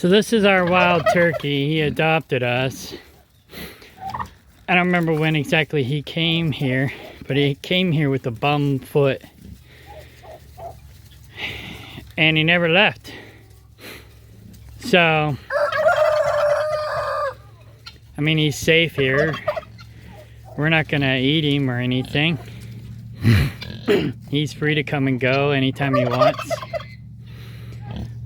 So this is our wild turkey. He adopted us. I don't remember when exactly he came here, but he came here with a bum foot. And he never left. So, I mean, he's safe here. We're not gonna eat him or anything. He's free to come and go anytime he wants.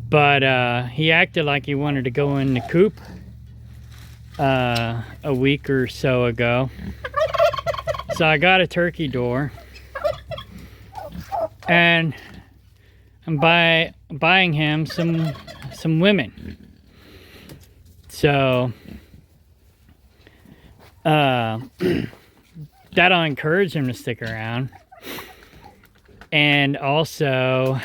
But he acted like he wanted to go in the coop a week or so ago. So I got a turkey door. And I'm buying him some women. So that'll encourage him to stick around. And also,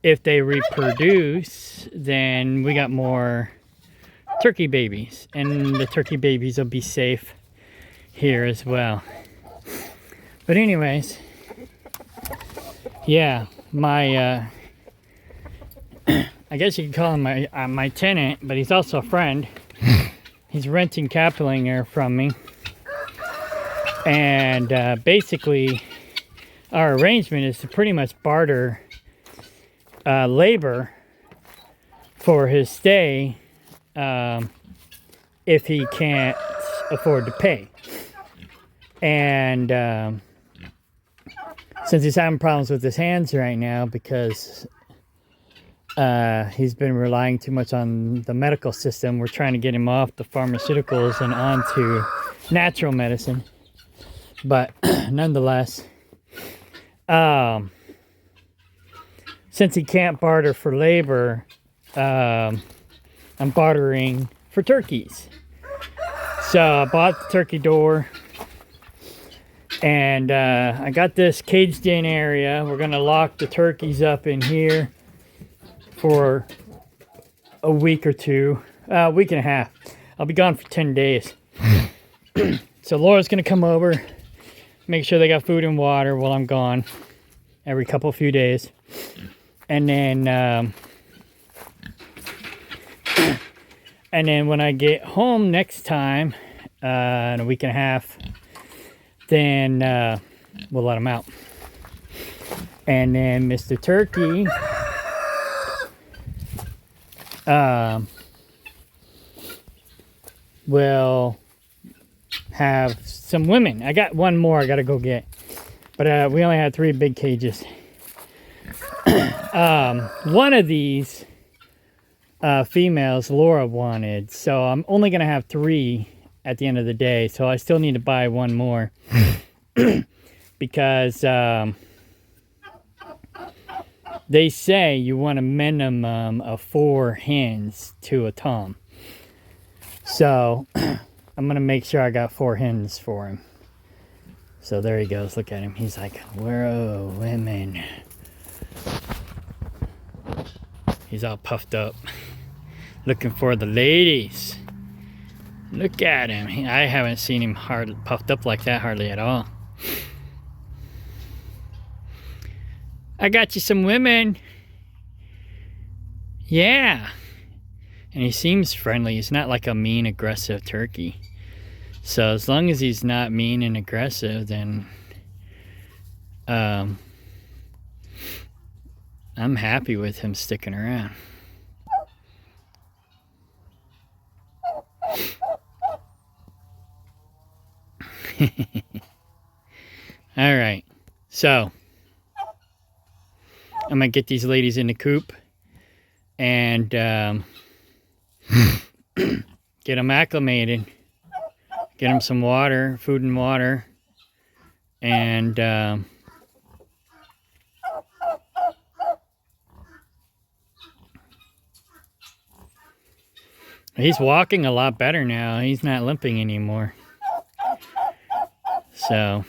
if they reproduce, then we got more turkey babies, and the turkey babies will be safe here as well. But anyways, yeah, my I guess you could call him my tenant, but he's also a friend. He's renting Kaplinger from me. And basically, our arrangement is to pretty much barter labor for his stay if he can't afford to pay. And since he's having problems with his hands right now because he's been relying too much on the medical system, we're trying to get him off the pharmaceuticals and onto natural medicine. But nonetheless, since he can't barter for labor, I'm bartering for turkeys. So I bought the turkey door, and I got this caged in area. We're gonna lock the turkeys up in here for a week or two, a week and a half. I'll be gone for 10 days. So Laura's gonna come over, make sure they got food and water while I'm gone every few days. And then when I get home next time, in a week and a half, then we'll let them out. And then Mr. Turkey will have some women. I got one more I gotta go get, but we only had 3 big cages. One of these females Laura wanted, so I'm only gonna have 3 at the end of the day, so I still need to buy one more because they say you want a minimum of 4 hens to a tom. So I'm gonna make sure I got 4 hens for him. So there he goes. Look at him. He's like, whoa, women. He's all puffed up, looking for the ladies. Look at him. I haven't seen him puffed up like that hardly at all. I got you some women. Yeah. And he seems friendly. He's not like a mean, aggressive turkey. So as long as he's not mean and aggressive, then I'm happy with him sticking around. All right. So I'm going to get these ladies in the coop and get them acclimated. Get them some water, food and water. And he's walking a lot better now. He's not limping anymore. So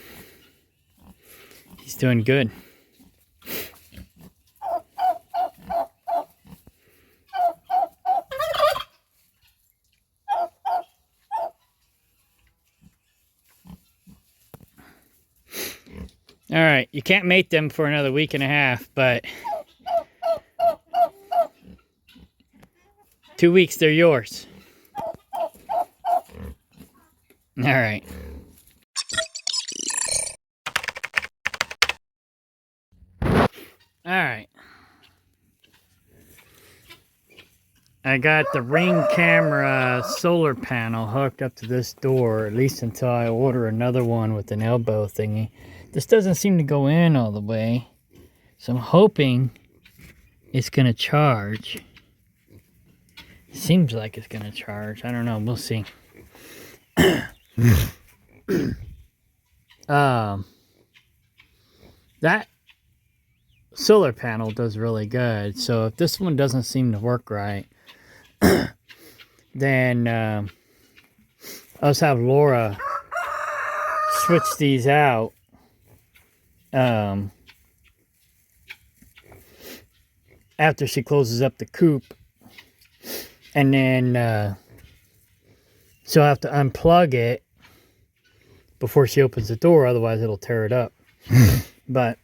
he's doing good. All right, you can't mate them for another week and a half, but 2 weeks, they're yours. All right. All right. I got the Ring camera solar panel hooked up to this door, at least until I order another one with an elbow thingy. This doesn't seem to go in all the way, so I'm hoping it's going to charge. Seems like it's going to charge. I don't know. We'll see. That solar panel does really good. So if this one doesn't seem to work right, then I'll just have Laura switch these out. After she closes up the coop, and then she'll have to unplug it before she opens the door, otherwise it'll tear it up. But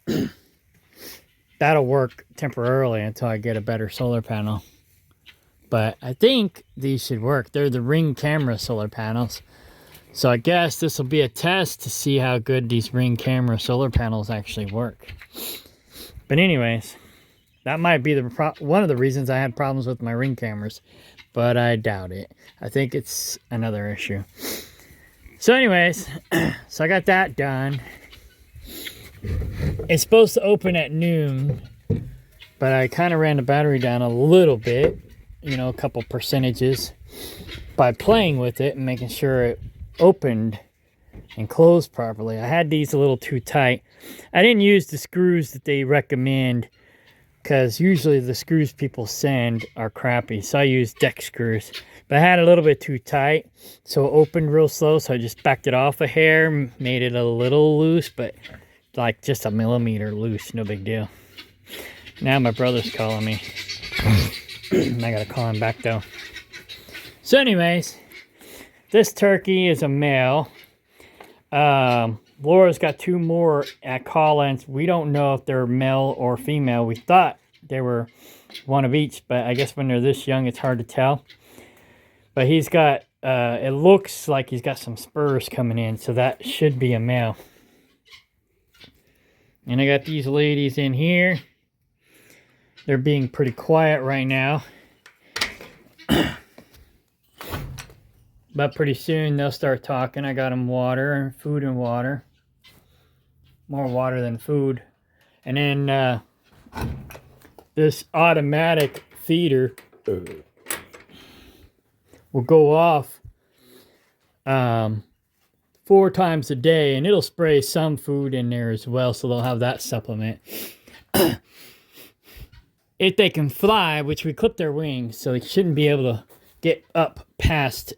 that'll work temporarily until I get a better solar panel. But I think these should work. They're the Ring camera solar panels. So I guess this will be a test to see how good these Ring camera solar panels actually work. But anyways, that might be one of the reasons I had problems with my Ring cameras. But I doubt it. I think it's another issue. So anyways, so I got that done. It's supposed to open at noon, but I kind of ran the battery down a little bit, you know, a couple percentages, by playing with it and making sure it opened and closed properly. I had these a little too tight. I didn't use the screws that they recommend, because usually the screws people send are crappy, so I used deck screws. But I had a little bit too tight, so it opened real slow, so I just backed it off a hair, made it a little loose, but like just a millimeter loose, no big deal. Now my brother's calling me. I gotta call him back though. So anyways, this turkey is a male. Laura's got 2 more at call-ins. We don't know if they're male or female. We thought they were one of each, but I guess when they're this young, it's hard to tell. But he's got, it looks like he's got some spurs coming in, so that should be a male. And I got these ladies in here. They're being pretty quiet right now. But pretty soon they'll start talking. I got them water, food and water. More water than food. And then this automatic feeder will go off 4 times a day, and it'll spray some food in there as well, so they'll have that supplement. If they can fly, which we clip their wings, so they shouldn't be able to get up past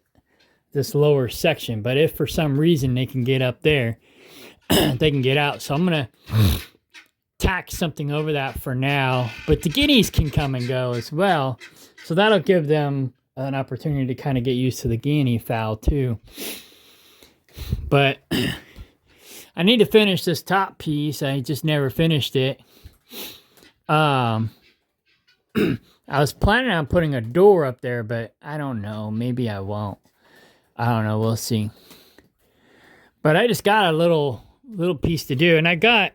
this lower section. But if for some reason they can get up there, they can get out. So I'm going to tack something over that for now. But the guineas can come and go as well. So that'll give them an opportunity to kind of get used to the guinea fowl too. But I need to finish this top piece. I just never finished it. I was planning on putting a door up there, but I don't know. Maybe I won't. I don't know. We'll see. But I just got a little piece to do, and I got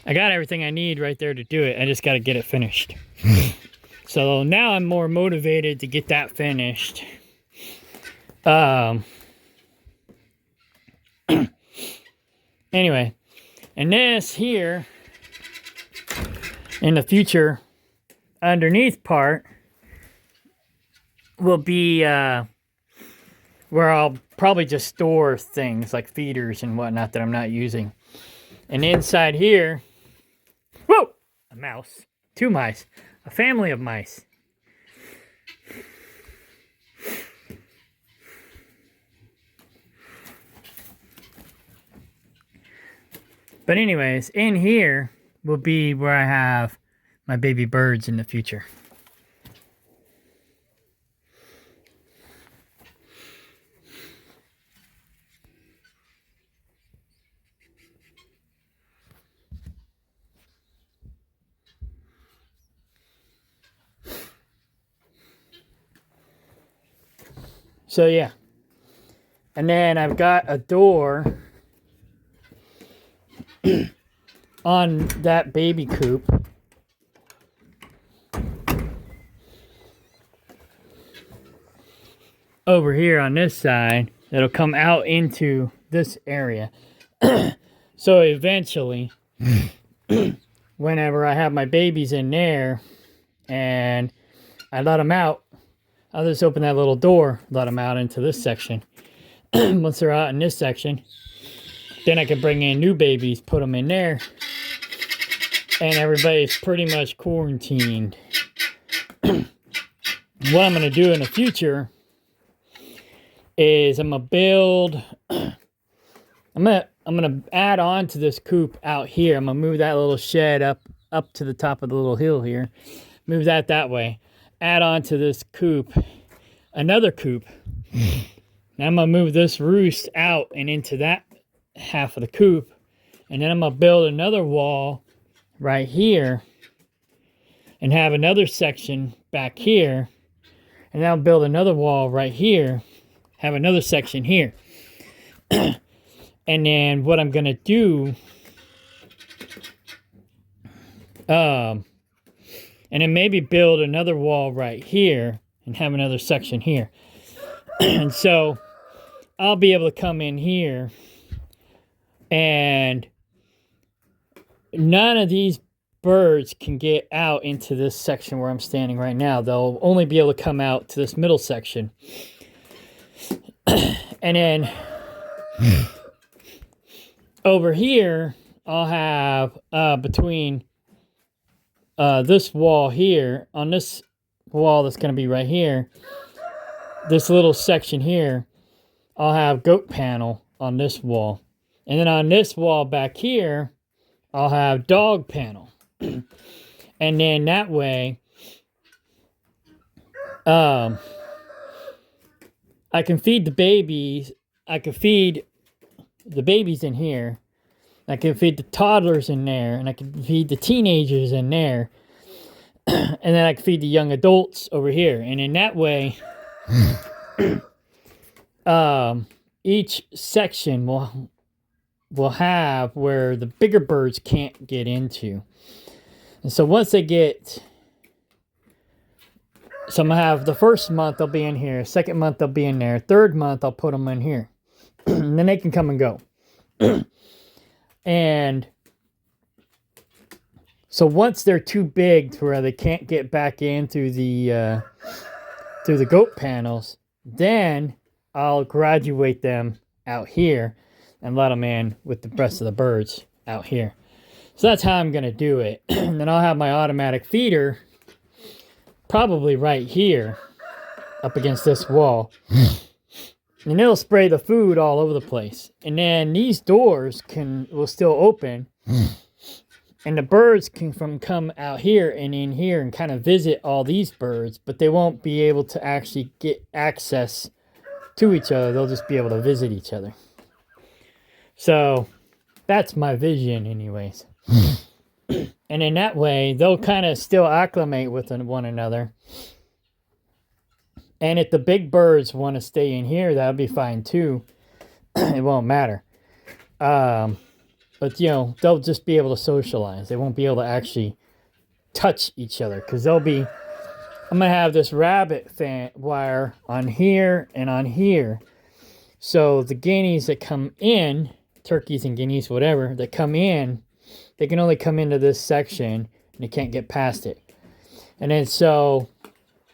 everything I need right there to do it. I just got to get it finished. So now I'm more motivated to get that finished. Anyway, and this here in the future underneath part will be where I'll probably just store things like feeders and whatnot that I'm not using. And inside here, whoa, a mouse, 2 mice, a family of mice. But anyways, in here will be where I have my baby birds in the future. So yeah. And then I've got a door on that baby coop. Over here on this side that'll come out into this area. So eventually, whenever I have my babies in there and I let them out, I'll just open that little door, let them out into this section. Once they're out in this section, then I can bring in new babies, put them in there, and everybody's pretty much quarantined. What I'm going to do in the future is I'm going to add on to this coop out here. I'm going to move that little shed up to the top of the little hill here. Move that way. Add on to this coop, another coop. Now I'm going to move this roost out and into that half of the coop. And then I'm going to build another wall right here and have another section back here. And then I'll build another wall right here, have another section here. And then what I'm going to do, and then maybe build another wall right here and have another section here. And so I'll be able to come in here, and none of these birds can get out into this section where I'm standing right now. They'll only be able to come out to this middle section. And then over here, I'll have between this wall here, on this wall that's going to be right here, this little section here, I'll have goat panel on this wall. And then on this wall back here, I'll have dog panel. And then that way, I can feed the babies. I can feed the babies in here. I can feed the toddlers in there. And I can feed the teenagers in there. And then I can feed the young adults over here. And in that way, each section will have where the bigger birds can't get into. And so once they get, so I'm going to have the first month they'll be in here, second month they'll be in there, third month I'll put them in here. And then they can come and go. And so once they're too big to where they can't get back in through the goat panels, then I'll graduate them out here and let them in with the rest of the birds out here. So that's how I'm going to do it. And then I'll have my automatic feeder probably right here up against this wall. And it'll spray the food all over the place. And then these doors will still open. And the birds can come out here and in here and kind of visit all these birds, but they won't be able to actually get access to each other. They'll just be able to visit each other. So that's my vision anyways. And in that way, they'll kind of still acclimate with one another. And if the big birds want to stay in here, that'll be fine too. It won't matter. But, you know, they'll just be able to socialize. They won't be able to actually touch each other. Because I'm going to have this rabbit wire on here and on here. So the guineas that come in, turkeys and guineas, whatever, that come in, they can only come into this section. And they can't get past it. And then so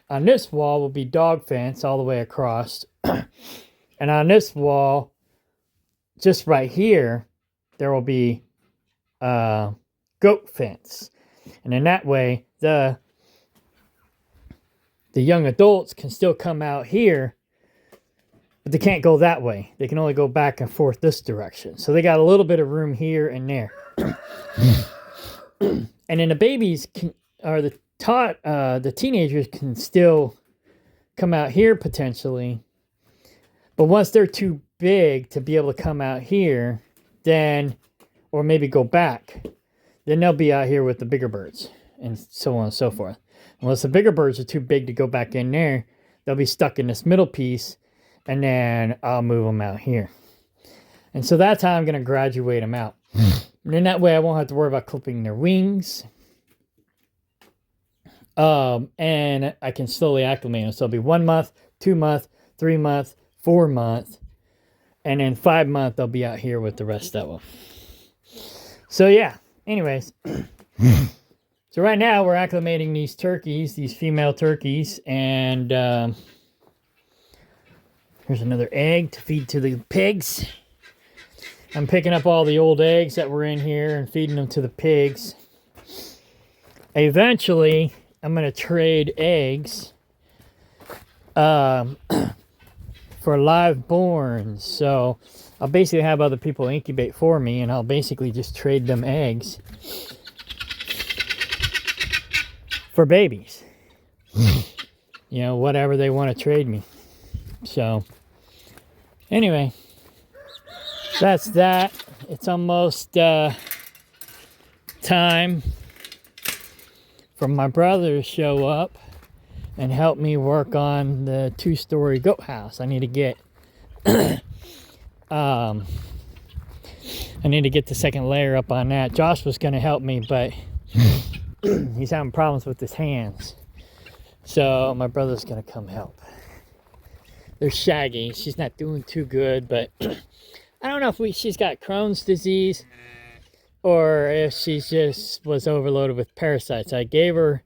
on this wall will be dog fence all the way across. And on this wall, just right here, there will be goat fence. And in that way, the young adults can still come out here, but they can't go that way. They can only go back and forth this direction. So they got a little bit of room here and there. And then the babies the teenagers can still come out here potentially. But once they're too big to be able to come out here, then, or maybe go back, then they'll be out here with the bigger birds and so on and so forth. Unless the bigger birds are too big to go back in there, they'll be stuck in this middle piece and then I'll move them out here. And so that's how I'm going to graduate them out. And then that way I won't have to worry about clipping their wings. And I can slowly acclimate them. So it'll be 1 month, 2 month, 3 month, 4 month, and then 5 month they'll be out here with the rest of them. So yeah, anyways. So right now we're acclimating these turkeys, these female turkeys, and here's another egg to feed to the pigs. I'm picking up all the old eggs that were in here and feeding them to the pigs. Eventually, I'm going to trade eggs for live borns. So I'll basically have other people incubate for me, and I'll basically just trade them eggs for babies. You know, whatever they want to trade me. So, anyway, that's that. It's almost time for my brother to show up and help me work on the 2-story goat house. I need to get I need to get the second layer up on that. Josh was going to help me, but he's having problems with his hands. So my brother's going to come help. They're shaggy. She's not doing too good, but I don't know if she's got Crohn's disease or if she just was overloaded with parasites. I gave her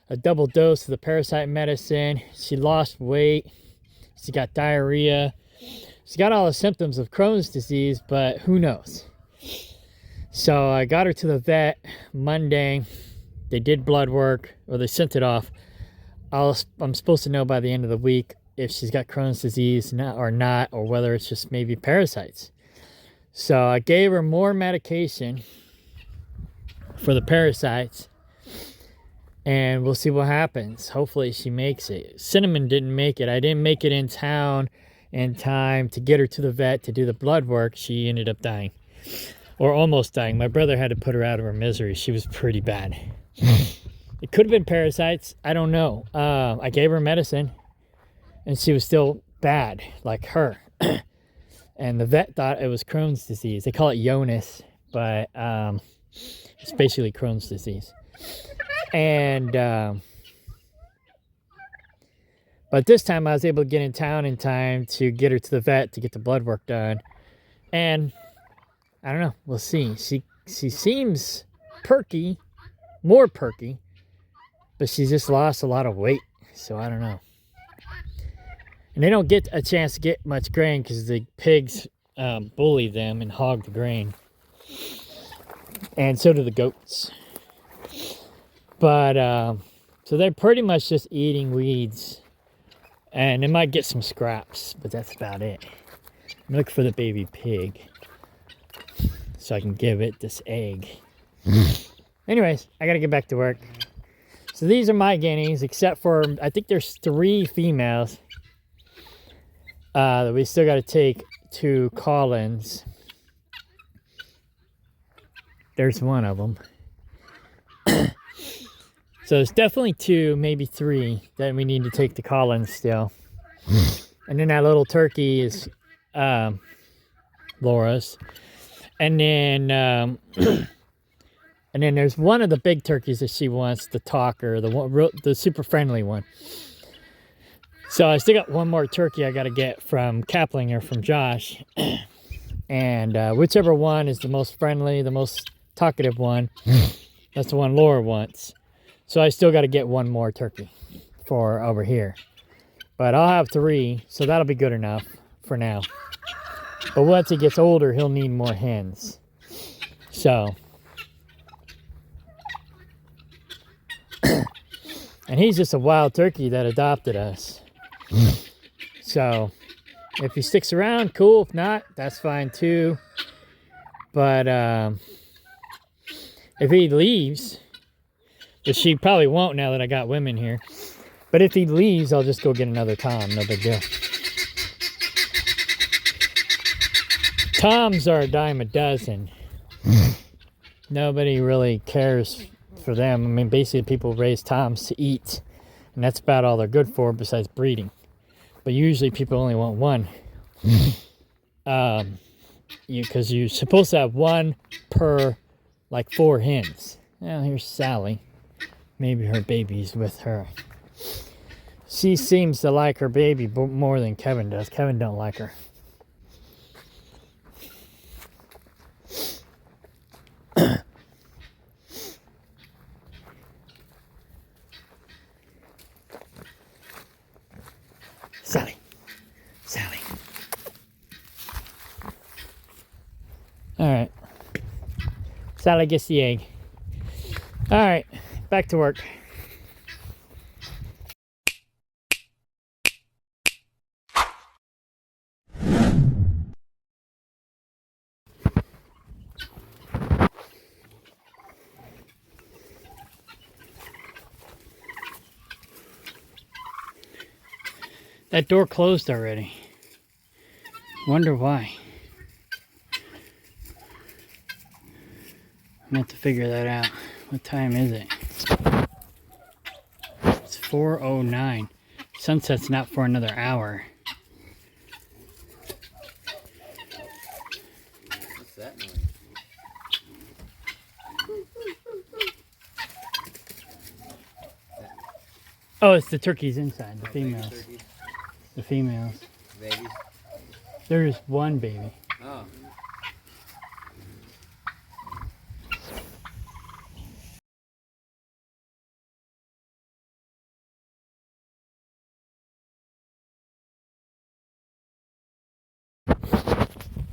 a double dose of the parasite medicine. She lost weight. She got diarrhea. She got all the symptoms of Crohn's disease, but who knows? So I got her to the vet Monday. They did blood work, or they sent it off. I'm supposed to know by the end of the week if she's got Crohn's disease or not, or whether it's just maybe parasites. So I gave her more medication for the parasites, and we'll see what happens. Hopefully she makes it. Cinnamon didn't make it. I didn't make it in town in time to get her to the vet to do the blood work. She ended up dying, or almost dying. My brother had to put her out of her misery. She was pretty bad. It could have been parasites. I don't know. I gave her medicine, and she was still bad, like her. And the vet thought it was Crohn's disease. They call it Jonas, but it's basically Crohn's disease. And but this time I was able to get in town in time to get her to the vet to get the blood work done. And I don't know. We'll see. She seems perky, more perky, but she just lost a lot of weight. So I don't know. And they don't get a chance to get much grain because the pigs bully them and hog the grain. And so do the goats. But, so they're pretty much just eating weeds. And they might get some scraps, but that's about it. I'm looking for the baby pig so I can give it this egg. Anyways, I gotta get back to work. So these are my guineas, except for, I think there's 3 females that we still got to take to Collins. There's one of them. So there's definitely 2, maybe 3 that we need to take to Collins still. And then that little turkey is Laura's. And then and then there's one of the big turkeys that she wants, the talker, the super friendly one. So I still got one more turkey I got to get from Kaplinger, from Josh. And whichever one is the most friendly, the most talkative one, that's the one Laura wants. So I still got to get one more turkey for over here. But I'll have 3, so that'll be good enough for now. But once he gets older, he'll need more hens. So. And he's just a wild turkey that adopted us. So, if he sticks around, cool. If not, that's fine too. But if he leaves, which she probably won't now that I got women here. But if he leaves, I'll just go get another Tom. No big deal. Toms are a dime a dozen. Nobody really cares for them. I mean, basically people raise Toms to eat. And that's about all they're good for besides breeding. but usually people only want one. Because you're supposed to have one per like 4 hens. Well, here's Sally. Maybe her baby's with her. She seems to like her baby more than Kevin does. Kevin don't like her. Sally. Sally. All right. Sally gets the egg. All right. Back to work. That door closed already. Wonder why. I'm gonna have to figure that out. What time is it? It's 4:09. Sunset's not for another hour. What's that noise? Oh, it's the turkeys inside, the females. The females. Babies? There's one baby. Oh.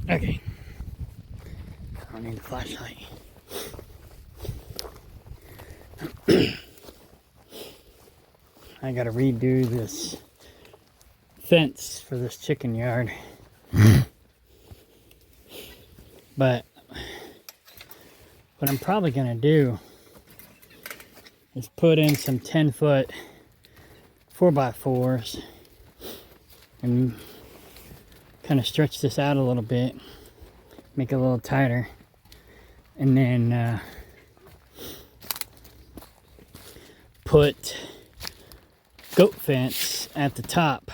Okay. I don't need a flashlight. I gotta redo this fence for this chicken yard. But what I'm probably gonna do is put in some 10-foot 4x4s and kind of stretch this out a little bit, make it a little tighter, and then put goat fence at the top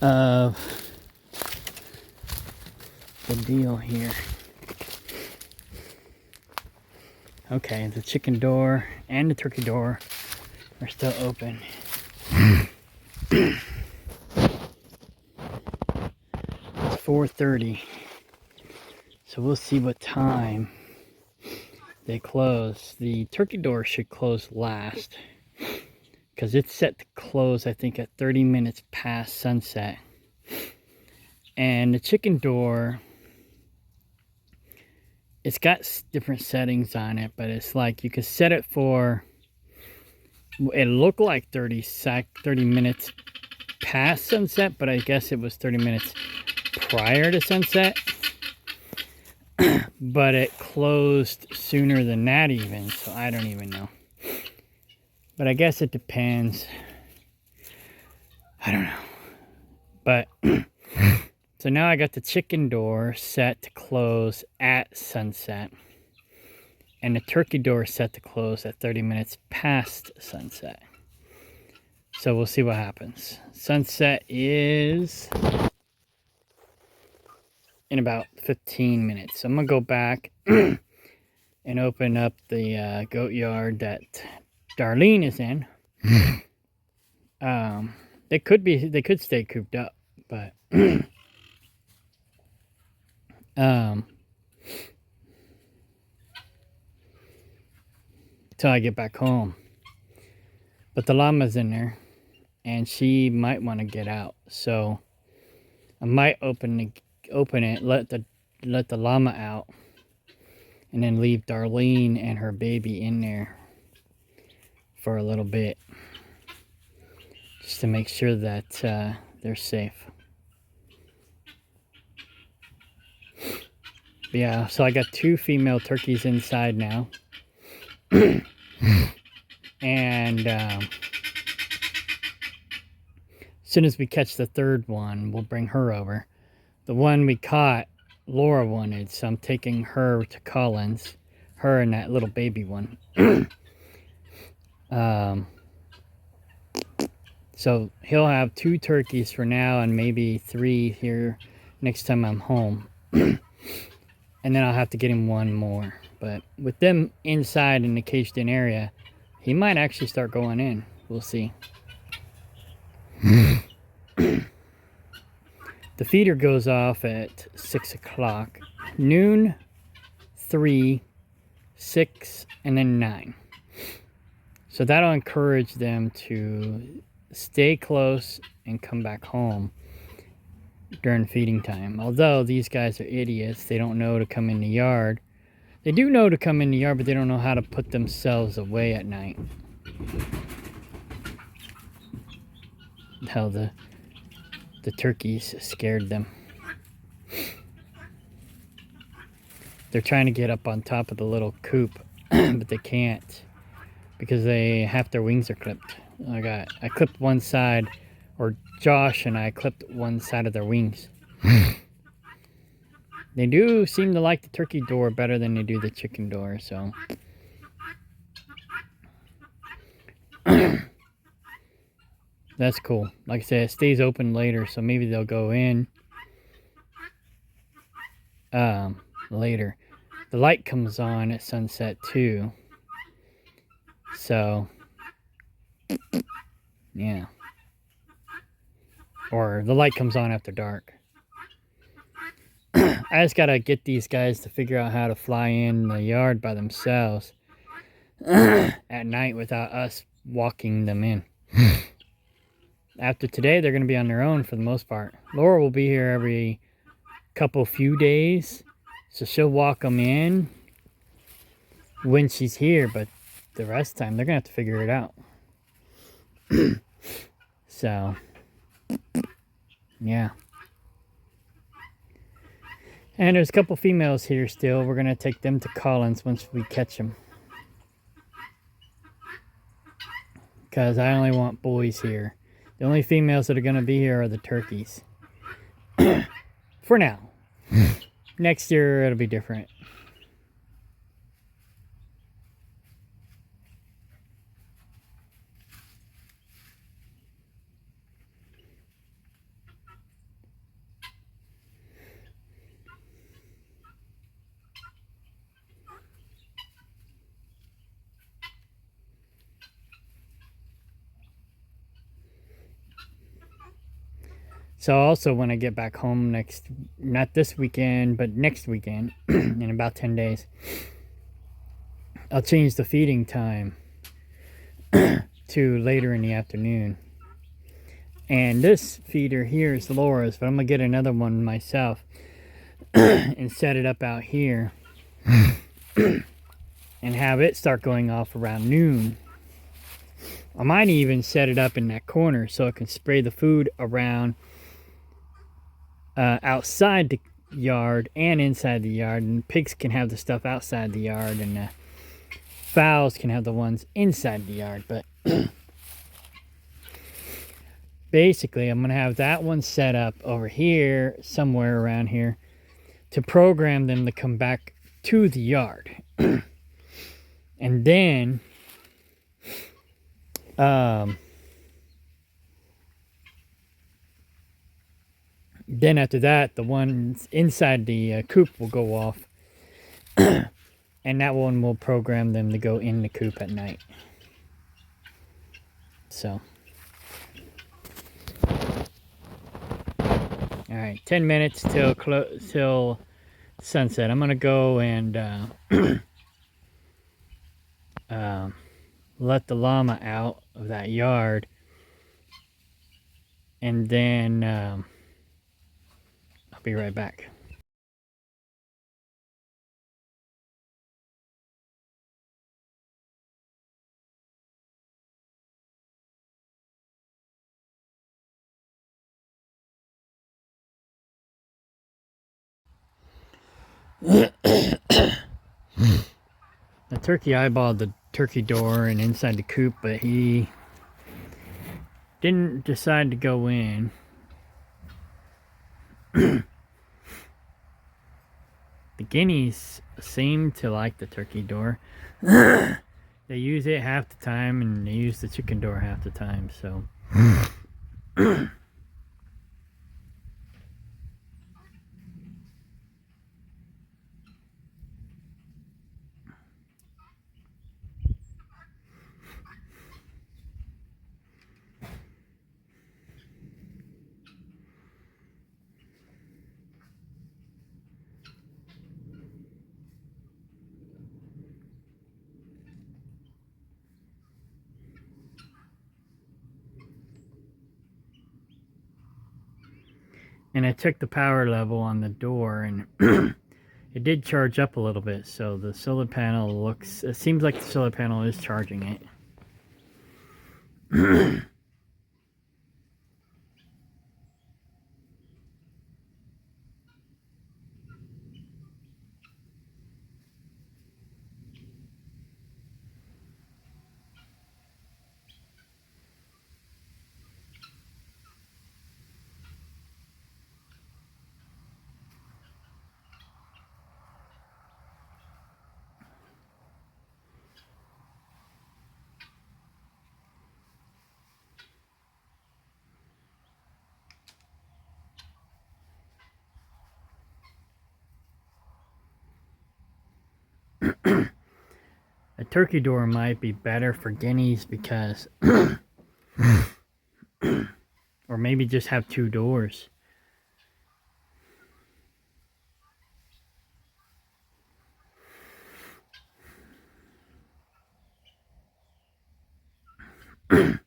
of the deal here. Okay, the chicken door and the turkey door are still open. It's 4:30, so we'll see what time they close. The turkey door should close last because it's set to close, I think, at 30 minutes past sunset. And the chicken door, it's got different settings on it, but it's like you can set it for, it looked like 30 minutes past sunset, but I guess it was 30 minutes prior to sunset. But it closed sooner than that even, so I don't even know. But I guess it depends. I don't know. But so now I got the chicken door set to close at sunset, and the turkey door set to close at 30 minutes past sunset. So we'll see what happens. Sunset is in about 15 minutes. So I'm gonna go back and open up the goat yard that Darlene is in. They could stay cooped up, but till I get back home. But the llama's in there, and she might want to get out. So I might open it, let the llama out, and then leave Darlene and her baby in there for a little bit, just to make sure that they're safe. But yeah, so I got 2 female turkeys inside now. And as soon as we catch the 3rd one, we'll bring her over. The one we caught, Laura wanted, so I'm taking her to Collins. Her and that little baby one. So he'll have 2 turkeys for now and maybe 3 here next time I'm home. And then I'll have to get him 1 more. But with them inside in the caged in area, he might actually start going in. We'll see. The feeder goes off at 6 o'clock, noon, 3, 6, and then 9. So that'll encourage them to stay close and come back home during feeding time. Although these guys are idiots, they don't know to come in the yard. They do know to come in the yard, but they don't know how to put themselves away at night. How the turkeys scared them. They're trying to get up on top of the little coop, but they can't because half their wings are clipped. I clipped one side, or Josh and I clipped one side of their wings. They do seem to like the turkey door better than they do the chicken door, so. That's cool. Like I said, it stays open later, so maybe they'll go in later. The light comes on at sunset too. So, yeah. Or the light comes on after dark. I just gotta get these guys to figure out how to fly in the yard by themselves at night without us walking them in. After today, they're going to be on their own for the most part. Laura will be here every few days, so she'll walk them in when she's here, but the rest of the time, they're going to have to figure it out. So, yeah. And there's a couple females here still. We're going to take them to Collins once we catch them. Because I only want boys here. The only females that are going to be here are the turkeys. For now. Next year, it'll be different. So also when I get back home not this weekend, but next weekend, in about 10 days, I'll change the feeding time to later in the afternoon. And this feeder here is Laura's, but I'm going to get another one myself and set it up out here and have it start going off around noon. I might even set it up in that corner so it can spray the food around outside the yard and inside the yard, and pigs can have the stuff outside the yard, and fowls can have the ones inside the yard. But basically I'm gonna have that one set up over here somewhere around here to program them to come back to the yard. And then after that, the ones inside the coop will go off. And that one will program them to go in the coop at night. So. Alright, 10 minutes till sunset. I'm going to go and let the llama out of that yard. And then I'll be right back. The turkey eyeballed the turkey door and inside the coop, but he didn't decide to go in. The guineas seem to like the turkey door. They use it half the time and they use the chicken door half the time, so And I checked the power level on the door, and it did charge up a little bit. So the solar panel looks, it seems like the solar panel is charging it. A turkey door might be better for guineas because, or maybe just have 2 doors. But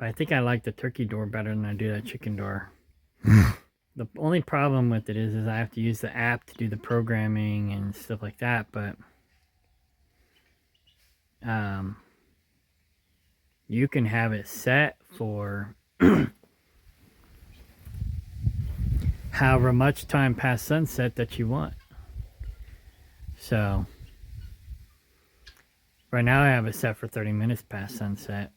I think I like the turkey door better than I do that chicken door. The only problem with it is I have to use the app to do the programming and stuff like that, but you can have it set for however much time past sunset that you want. So right now I have it set for 30 minutes past sunset.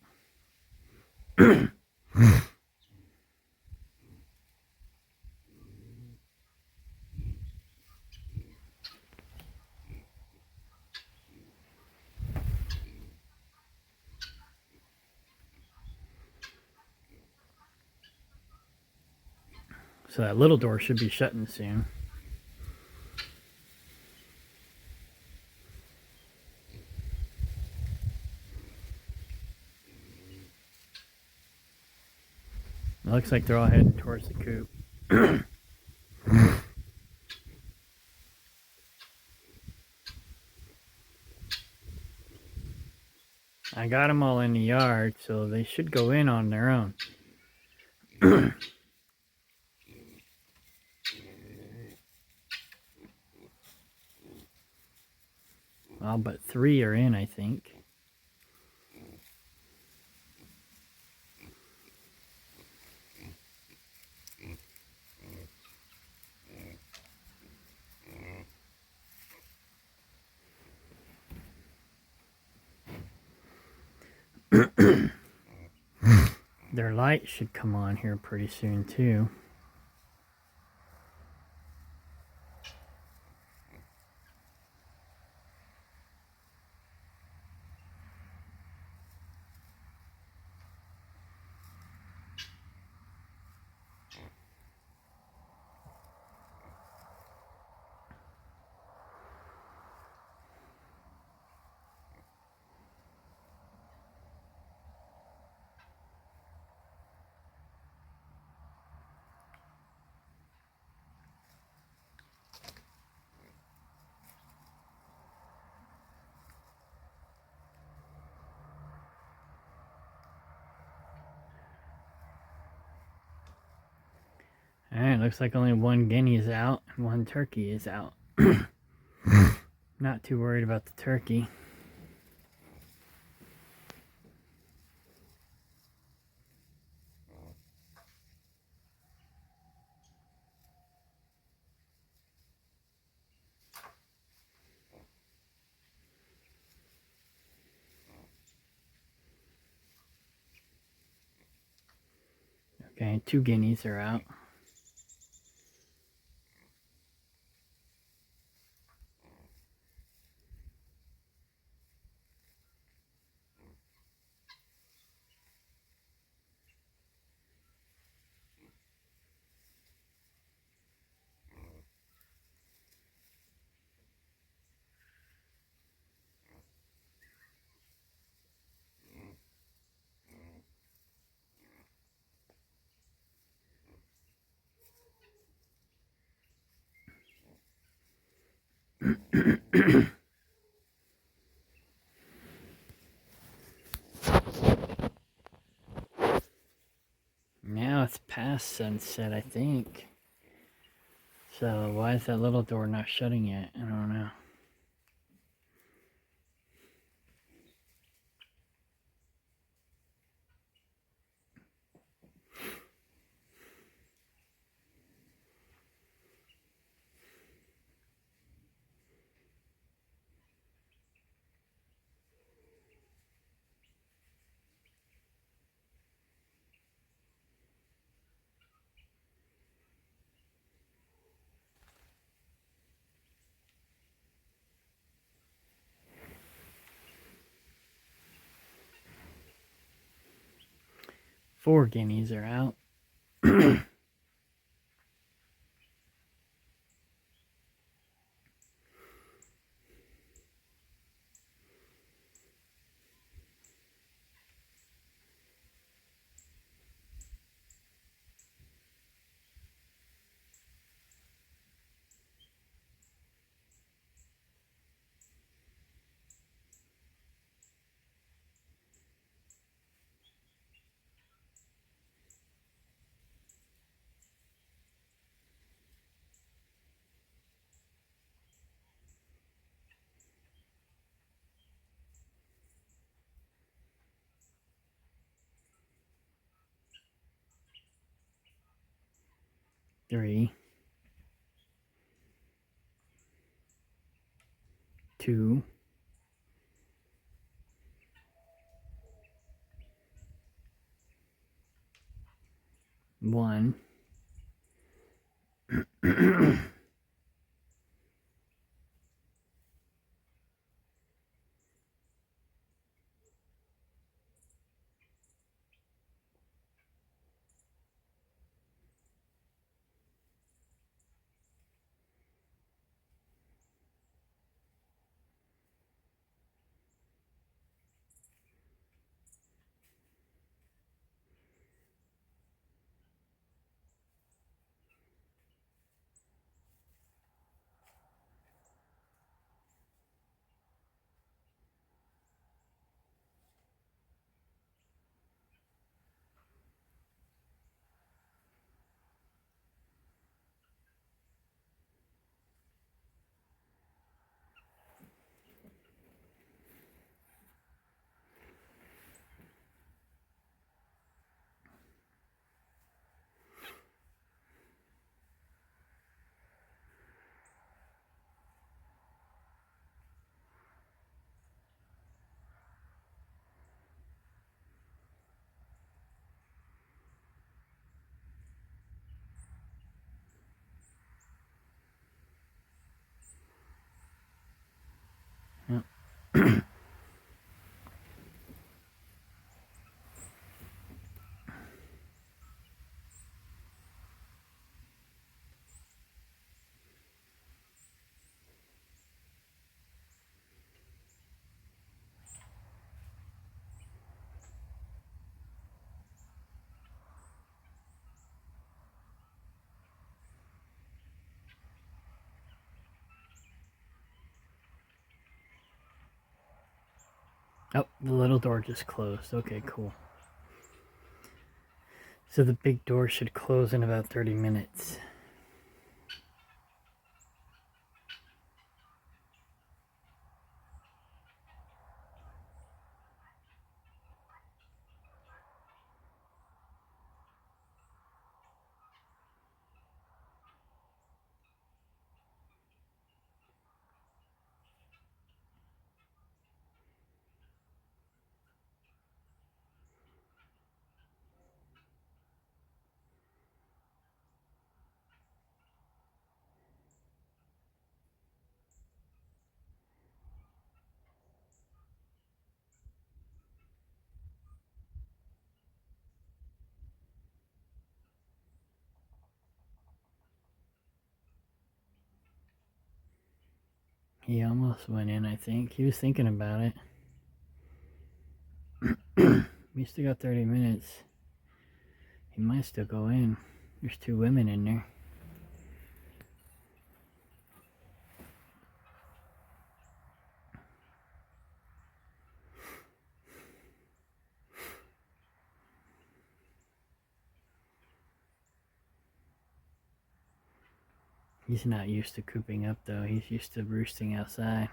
So that little door should be shutting soon. It looks like they're all heading towards the coop. I got them all in the yard, so they should go in on their own. Well, but 3 are in, I think. Their light should come on here pretty soon too. Alright, looks like only 1 guinea is out and 1 turkey is out. Not too worried about the turkey. Okay, 2 guineas are out. Now it's past sunset, I think. So why is that little door not shutting yet? I don't know. Four guineas are out. 3, 2, 1. Oh, the little door just closed. Okay, cool. So the big door should close in about 30 minutes. He almost went in, I think. He was thinking about it. We still got 30 minutes. He might still go in. There's 2 women in there. He's not used to cooping up though. He's used to roosting outside.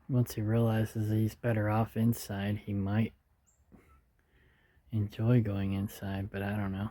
Once he realizes he's better off inside, he might enjoy going inside, but I don't know.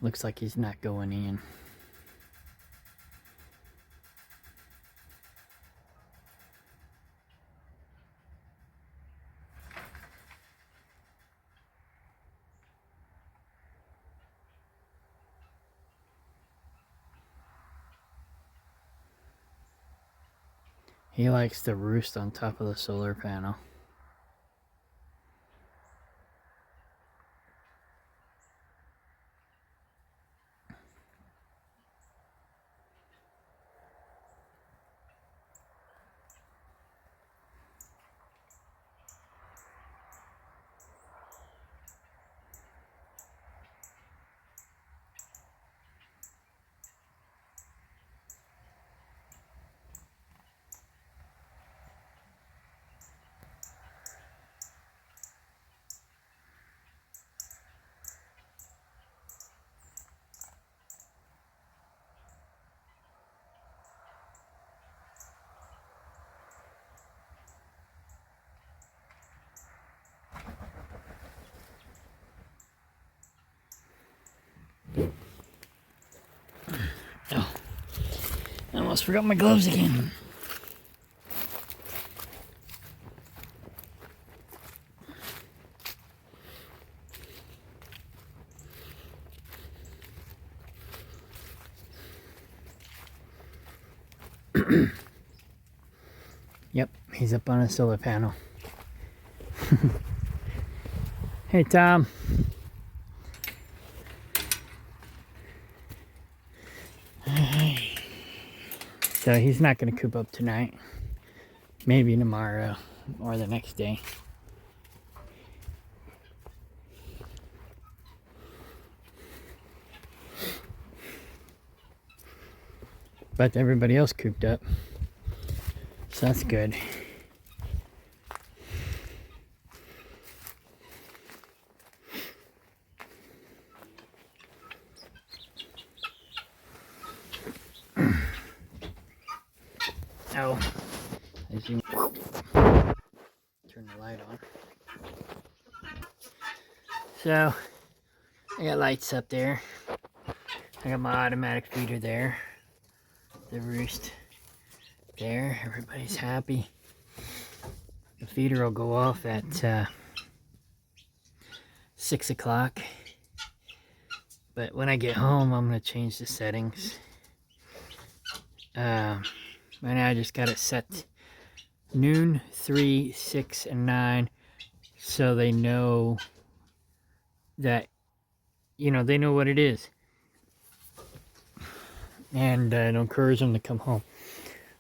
Looks like he's not going in. He likes to roost on top of the solar panel. Oh, I almost forgot my gloves again. Yep, he's up on a solar panel. Hey, Tom. So he's not going to coop up tonight. Maybe tomorrow or the next day. But everybody else cooped up. So that's good. Oh, as you turn the light on. So I got lights up there. I got my automatic feeder there. The roost there. Everybody's happy. The feeder will go off at 6 o'clock. But when I get home, I'm going to change the settings. Right now I just got it set noon, 3, 6, and 9, so they know that, you know, they know what it is. And it encourages them to come home.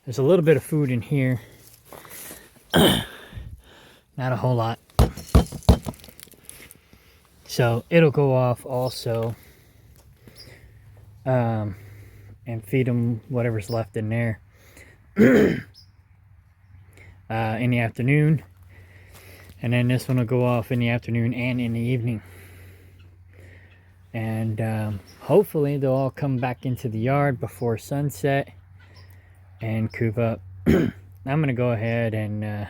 There's a little bit of food in here. Not a whole lot. So it'll go off also. And feed them whatever's left in there. In the afternoon, and then this one will go off in the afternoon and in the evening, and hopefully they'll all come back into the yard before sunset and coop up. I'm gonna go ahead and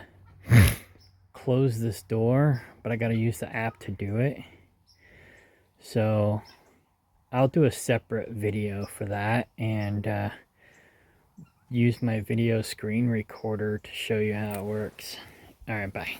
close this door, but I gotta use the app to do it. So I'll do a separate video for that and use my video screen recorder to show you how it works. All right, bye.